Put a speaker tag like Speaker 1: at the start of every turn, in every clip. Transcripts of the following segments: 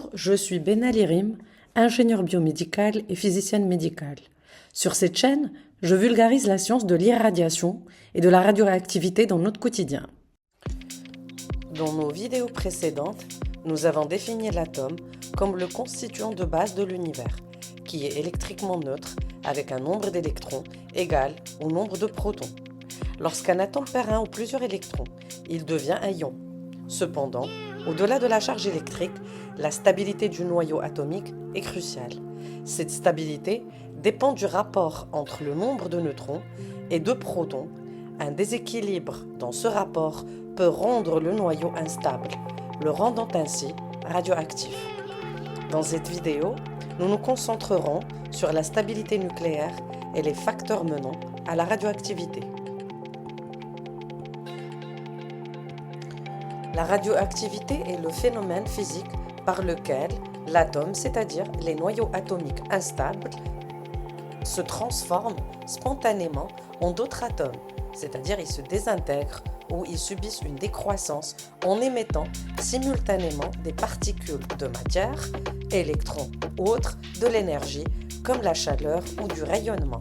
Speaker 1: Bonjour, je suis Benali Rim, ingénieure biomédicale et physicienne médicale. Sur cette chaîne, je vulgarise la science de l'irradiation et de la radioactivité dans notre quotidien. Dans nos vidéos précédentes, nous avons défini l'atome comme le constituant de base de l'univers, qui est électriquement neutre avec un nombre d'électrons égal au nombre de protons. Lorsqu'un atome perd un ou plusieurs électrons, il devient un ion. Cependant, au-delà de la charge électrique, la stabilité du noyau atomique est cruciale. Cette stabilité dépend du rapport entre le nombre de neutrons et de protons. Un déséquilibre dans ce rapport peut rendre le noyau instable, le rendant ainsi radioactif. Dans cette vidéo, nous nous concentrerons sur la stabilité nucléaire et les facteurs menant à la radioactivité. La radioactivité est le phénomène physique par lequel l'atome, c'est-à-dire les noyaux atomiques instables, se transforment spontanément en d'autres atomes, c'est-à-dire ils se désintègrent ou ils subissent une décroissance en émettant simultanément des particules de matière, électrons ou autres, de l'énergie comme la chaleur ou du rayonnement.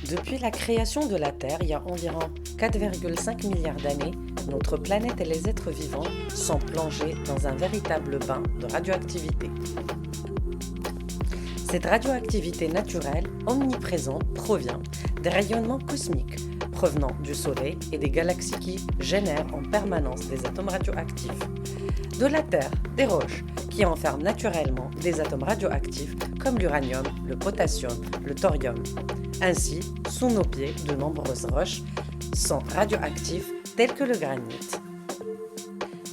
Speaker 1: Depuis la création de la Terre, il y a environ 4,5 milliards d'années, notre planète et les êtres vivants sont plongés dans un véritable bain de radioactivité. Cette radioactivité naturelle, omniprésente, provient des rayonnements cosmiques provenant du Soleil et des galaxies qui génèrent en permanence des atomes radioactifs. De la Terre, des roches qui enferment naturellement des atomes radioactifs comme l'uranium, le potassium, le thorium. Ainsi, sous nos pieds, de nombreuses roches sont radioactives telles que le granit.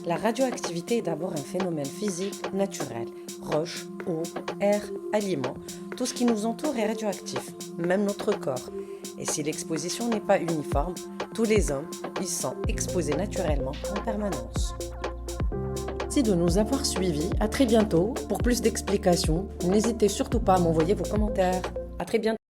Speaker 1: La radioactivité est d'abord un phénomène physique naturel. Roche, eau, air, aliments, tout ce qui nous entoure est radioactif, même notre corps. Et si l'exposition n'est pas uniforme, tous les hommes y sont exposés naturellement en permanence. Merci de nous avoir suivis. À très bientôt. Pour plus d'explications, n'hésitez surtout pas à m'envoyer vos commentaires. À très bientôt.